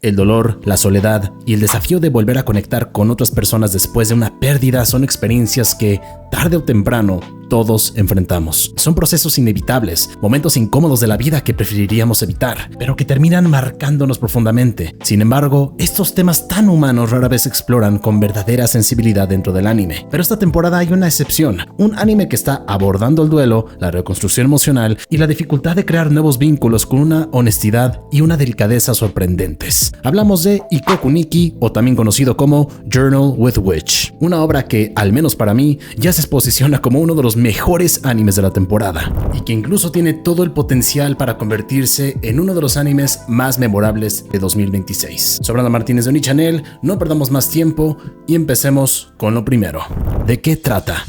El dolor, la soledad y el desafío de volver a conectar con otras personas después de una pérdida son experiencias que, tarde o temprano, todos enfrentamos. Son procesos inevitables, momentos incómodos de la vida que preferiríamos evitar, pero que terminan marcándonos profundamente. Sin embargo, estos temas tan humanos rara vez se exploran con verdadera sensibilidad dentro del anime. Pero esta temporada hay una excepción, un anime que está abordando el duelo, la reconstrucción emocional y la dificultad de crear nuevos vínculos con una honestidad y una delicadeza sorprendentes. Hablamos de Ikoku Nikki, o también conocido como Journal with Witch, una obra que, al menos para mí, ya se posiciona como uno de los mejores animes de la temporada y que incluso tiene todo el potencial para convertirse en uno de los animes más memorables de 2026. Soy Brandon Martínez de Oni-Channel, no perdamos más tiempo y empecemos con lo primero. ¿De qué trata?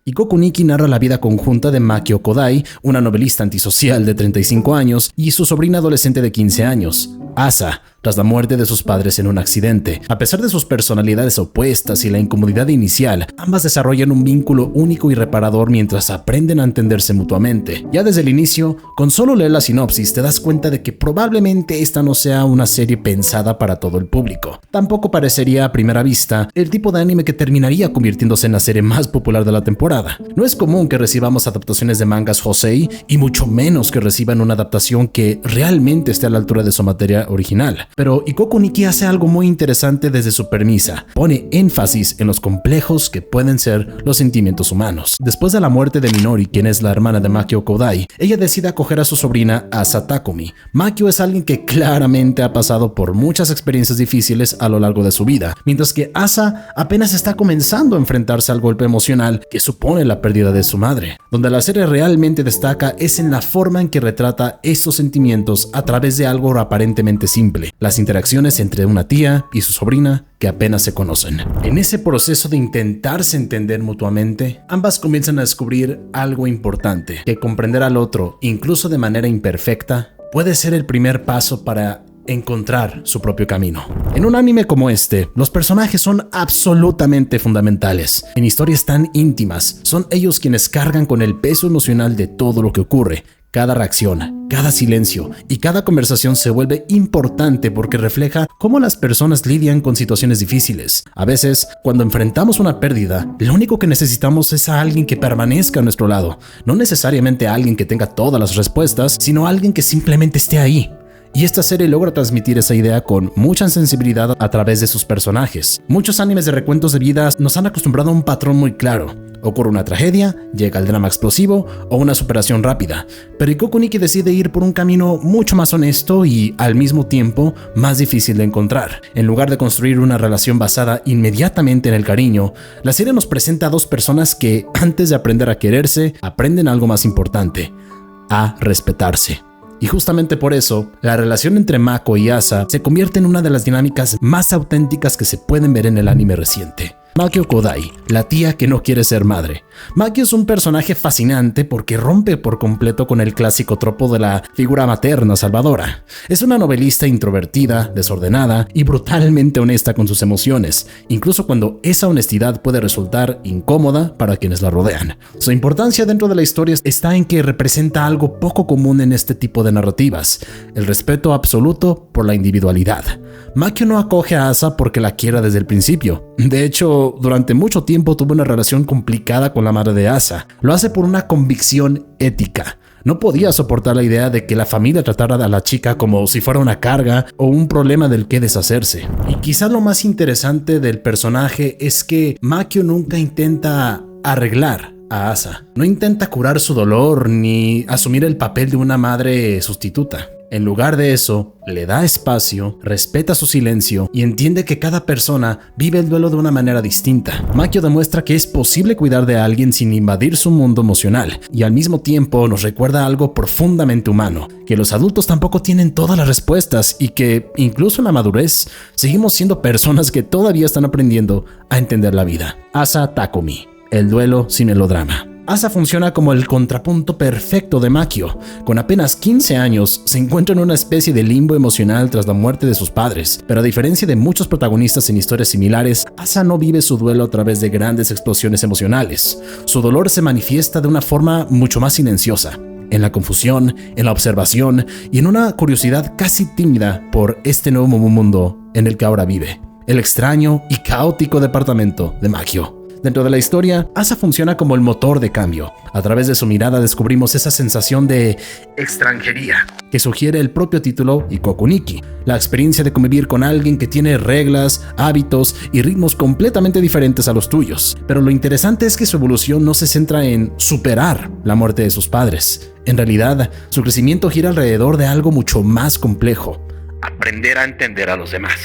Ikoku Nikki narra la vida conjunta de Makio Kodai, una novelista antisocial de 35 años, y su sobrina adolescente de 15 años, Asa, tras la muerte de sus padres en un accidente. A pesar de sus personalidades opuestas y la incomodidad inicial, ambas desarrollan un vínculo único y reparador mientras aprenden a entenderse mutuamente. Ya desde el inicio, con solo leer la sinopsis te das cuenta de que probablemente esta no sea una serie pensada para todo el público. Tampoco parecería a primera vista el tipo de anime que terminaría convirtiéndose en la serie más popular de la temporada. No es común que recibamos adaptaciones de mangas josei y mucho menos que reciban una adaptación que realmente esté a la altura de su materia original. Pero Ikoku Nikki hace algo muy interesante desde su premisa. Pone énfasis en los complejos que pueden ser los sentimientos humanos. Después de la muerte de Minori, quien es la hermana de Makio Kodai, ella decide acoger a su sobrina Asa Takumi. Makio es alguien que claramente ha pasado por muchas experiencias difíciles a lo largo de su vida, mientras que Asa apenas está comenzando a enfrentarse al golpe emocional que supone la pérdida de su madre. Donde la serie realmente destaca es en la forma en que retrata estos sentimientos a través de algo aparentemente simple: las interacciones entre una tía y su sobrina que apenas se conocen. En ese proceso de intentarse entender mutuamente, ambas comienzan a descubrir algo importante: que comprender al otro, incluso de manera imperfecta, puede ser el primer paso para encontrar su propio camino. En un anime como este, los personajes son absolutamente fundamentales. En historias tan íntimas, son ellos quienes cargan con el peso emocional de todo lo que ocurre. Cada reacción, cada silencio y cada conversación se vuelve importante porque refleja cómo las personas lidian con situaciones difíciles. A veces, cuando enfrentamos una pérdida, lo único que necesitamos es a alguien que permanezca a nuestro lado. No necesariamente a alguien que tenga todas las respuestas, sino a alguien que simplemente esté ahí. Y esta serie logra transmitir esa idea con mucha sensibilidad a través de sus personajes. Muchos animes de recuentos de vidas nos han acostumbrado a un patrón muy claro. Ocurre una tragedia, llega el drama explosivo o una superación rápida. Pero Ikoku Nikki decide ir por un camino mucho más honesto y, al mismo tiempo, más difícil de encontrar. En lugar de construir una relación basada inmediatamente en el cariño, la serie nos presenta a dos personas que, antes de aprender a quererse, aprenden algo más importante: a respetarse. Y justamente por eso, la relación entre Mako y Asa se convierte en una de las dinámicas más auténticas que se pueden ver en el anime reciente. Makio Kodai, la tía que no quiere ser madre. Makio es un personaje fascinante porque rompe por completo con el clásico tropo de la figura materna salvadora. Es una novelista introvertida, desordenada y brutalmente honesta con sus emociones, incluso cuando esa honestidad puede resultar incómoda para quienes la rodean. Su importancia dentro de la historia está en que representa algo poco común en este tipo de narrativas: el respeto absoluto por la individualidad. Makio no acoge a Asa porque la quiera desde el principio. De hecho, durante mucho tiempo tuvo una relación complicada con la madre de Asa. Lo hace por una convicción ética. No podía soportar la idea de que la familia tratara a la chica como si fuera una carga o un problema del que deshacerse. Y quizás lo más interesante del personaje es que Makio nunca intenta arreglar a Asa. No intenta curar su dolor ni asumir el papel de una madre sustituta. En lugar de eso, le da espacio, respeta su silencio y entiende que cada persona vive el duelo de una manera distinta. Makio demuestra que es posible cuidar de alguien sin invadir su mundo emocional, y al mismo tiempo nos recuerda algo profundamente humano: que los adultos tampoco tienen todas las respuestas y que, incluso en la madurez, seguimos siendo personas que todavía están aprendiendo a entender la vida. Asa Takumi, el duelo sin melodrama. Asa funciona como el contrapunto perfecto de Makio. Con apenas 15 años, se encuentra en una especie de limbo emocional tras la muerte de sus padres, pero a diferencia de muchos protagonistas en historias similares, Asa no vive su duelo a través de grandes explosiones emocionales. Su dolor se manifiesta de una forma mucho más silenciosa, en la confusión, en la observación y en una curiosidad casi tímida por este nuevo mundo en el que ahora vive, el extraño y caótico departamento de Makio. Dentro de la historia, Asa funciona como el motor de cambio. A través de su mirada descubrimos esa sensación de extranjería que sugiere el propio título Ikoku Nikki, la experiencia de convivir con alguien que tiene reglas, hábitos y ritmos completamente diferentes a los tuyos. Pero lo interesante es que su evolución no se centra en superar la muerte de sus padres. En realidad, su crecimiento gira alrededor de algo mucho más complejo: aprender a entender a los demás.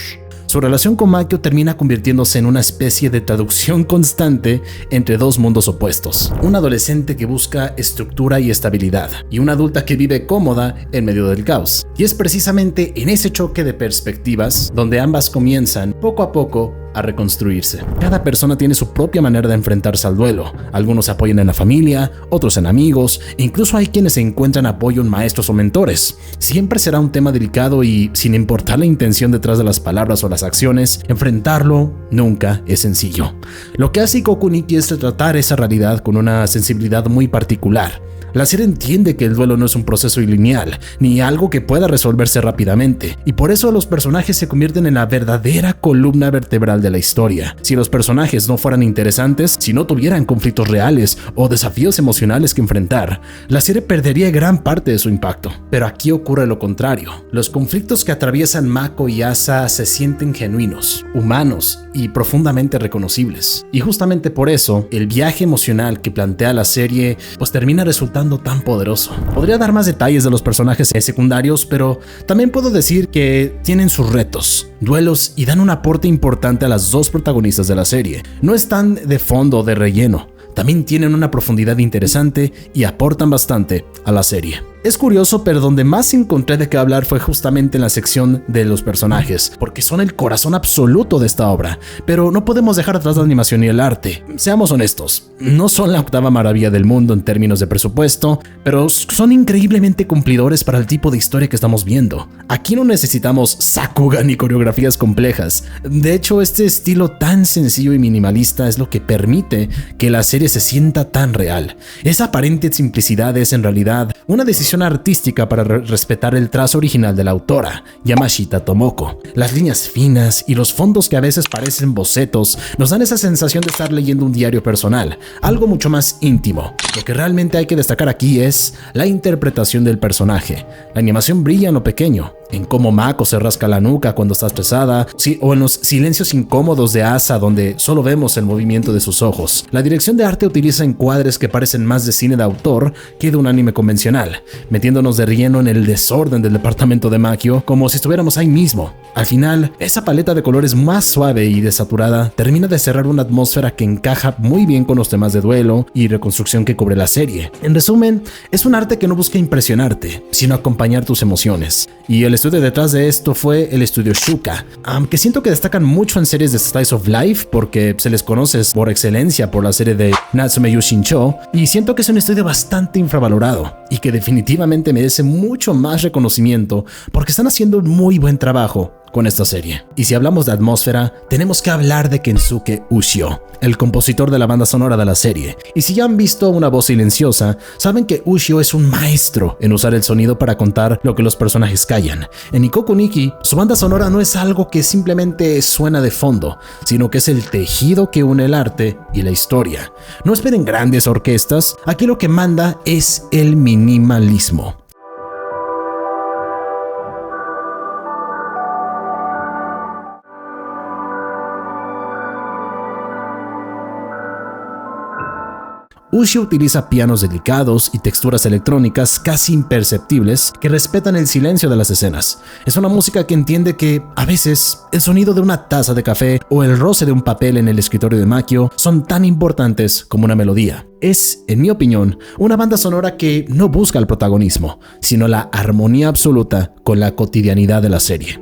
Su relación con Makio termina convirtiéndose en una especie de traducción constante entre dos mundos opuestos. Un adolescente que busca estructura y estabilidad, y una adulta que vive cómoda en medio del caos. Y es precisamente en ese choque de perspectivas donde ambas comienzan, poco a poco, a reconstruirse. Cada persona tiene su propia manera de enfrentarse al duelo. Algunos se apoyan en la familia, otros en amigos, e incluso hay quienes encuentran apoyo en maestros o mentores. Siempre será un tema delicado y, sin importar la intención detrás de las palabras o las acciones, enfrentarlo nunca es sencillo. Lo que hace Ikoku Nikki es retratar esa realidad con una sensibilidad muy particular. La serie entiende que el duelo no es un proceso lineal, ni algo que pueda resolverse rápidamente, y por eso los personajes se convierten en la verdadera columna vertebral de la historia. Si los personajes no fueran interesantes, si no tuvieran conflictos reales o desafíos emocionales que enfrentar, la serie perdería gran parte de su impacto. Pero aquí ocurre lo contrario. Los conflictos que atraviesan Mako y Asa se sienten genuinos, humanos y profundamente reconocibles. Y justamente por eso, el viaje emocional que plantea la serie termina resultando tan poderoso. Podría dar más detalles de los personajes secundarios, pero también puedo decir que tienen sus retos, duelos y dan un aporte importante a las dos protagonistas de la serie. No están de fondo o de relleno, también tienen una profundidad interesante y aportan bastante a la serie. Es curioso, pero donde más encontré de qué hablar fue justamente en la sección de los personajes, porque son el corazón absoluto de esta obra. Pero no podemos dejar atrás la animación y el arte. Seamos honestos, no son la octava maravilla del mundo en términos de presupuesto, pero son increíblemente cumplidores para el tipo de historia que estamos viendo. Aquí no necesitamos sakuga ni coreografías complejas. De hecho, este estilo tan sencillo y minimalista es lo que permite que la serie se sienta tan real. Esa aparente simplicidad es en realidad una decisión artística para respetar el trazo original de la autora, Yamashita Tomoko. Las líneas finas y los fondos que a veces parecen bocetos nos dan esa sensación de estar leyendo un diario personal, algo mucho más íntimo. Lo que realmente hay que destacar aquí es la interpretación del personaje. La animación brilla en lo pequeño, en cómo Mako se rasca la nuca cuando está estresada, o en los silencios incómodos de Asa donde solo vemos el movimiento de sus ojos. La dirección de arte utiliza encuadres que parecen más de cine de autor que de un anime convencional, metiéndonos de lleno en el desorden del departamento de Makio como si estuviéramos ahí mismo. Al final, esa paleta de colores más suave y desaturada termina de cerrar una atmósfera que encaja muy bien con los temas de duelo y reconstrucción que cubre la serie. En resumen, es un arte que no busca impresionarte, sino acompañar tus emociones. Y el estudio detrás de esto fue el estudio Shuka, que siento que destacan mucho en series de Slice of Life porque se les conoce por excelencia por la serie de Natsume Yushincho, y siento que es un estudio bastante infravalorado y que definitivamente merece mucho más reconocimiento porque están haciendo un muy buen trabajo con esta serie. Y si hablamos de atmósfera, tenemos que hablar de Kensuke Ushio, el compositor de la banda sonora de la serie. Y si ya han visto Una voz silenciosa, saben que Ushio es un maestro en usar el sonido para contar lo que los personajes callan. En Ikoku Nikki, su banda sonora no es algo que simplemente suena de fondo, sino que es el tejido que une el arte y la historia. No esperen grandes orquestas, aquí lo que manda es el minimalismo. Ushio utiliza pianos delicados y texturas electrónicas casi imperceptibles que respetan el silencio de las escenas. Es una música que entiende que, a veces, el sonido de una taza de café o el roce de un papel en el escritorio de Makio son tan importantes como una melodía. Es, en mi opinión, una banda sonora que no busca el protagonismo, sino la armonía absoluta con la cotidianidad de la serie.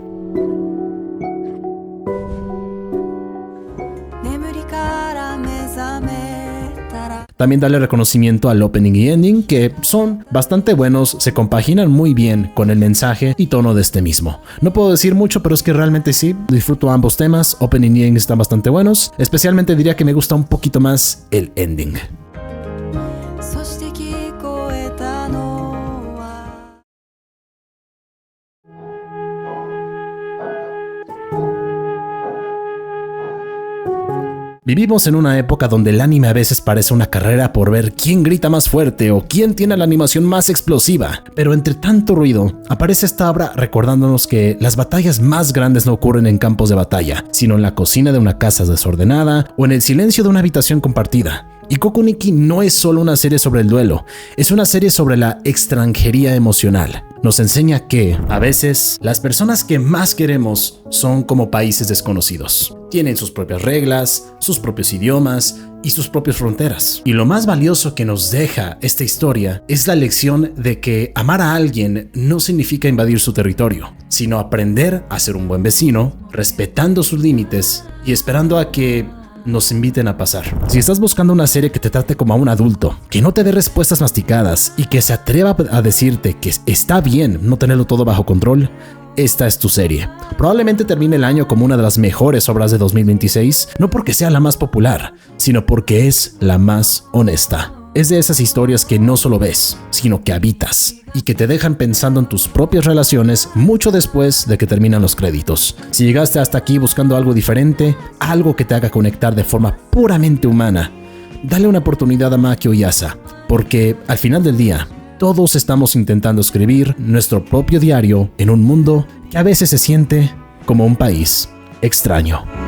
También darle reconocimiento al opening y ending, que son bastante buenos, se compaginan muy bien con el mensaje y tono de este mismo. No puedo decir mucho, pero es que realmente sí, disfruto ambos temas, opening y ending están bastante buenos. Especialmente diría que me gusta un poquito más el ending. Vivimos en una época donde el anime a veces parece una carrera por ver quién grita más fuerte o quién tiene la animación más explosiva, pero entre tanto ruido, aparece esta obra recordándonos que las batallas más grandes no ocurren en campos de batalla, sino en la cocina de una casa desordenada o en el silencio de una habitación compartida. Ikoku Nikki no es solo una serie sobre el duelo, es una serie sobre la extranjería emocional. Nos enseña que, a veces, las personas que más queremos son como países desconocidos. Tienen sus propias reglas, sus propios idiomas y sus propias fronteras. Y lo más valioso que nos deja esta historia es la lección de que amar a alguien no significa invadir su territorio, sino aprender a ser un buen vecino, respetando sus límites y esperando a que nos inviten a pasar. Si estás buscando una serie que te trate como a un adulto, que no te dé respuestas masticadas y que se atreva a decirte que está bien no tenerlo todo bajo control, esta es tu serie. Probablemente termine el año como una de las mejores obras de 2026, no porque sea la más popular, sino porque es la más honesta. Es de esas historias que no solo ves, sino que habitas y que te dejan pensando en tus propias relaciones mucho después de que terminan los créditos. Si llegaste hasta aquí buscando algo diferente, algo que te haga conectar de forma puramente humana, dale una oportunidad a Makio y Asa, porque al final del día, todos estamos intentando escribir nuestro propio diario en un mundo que a veces se siente como un país extraño.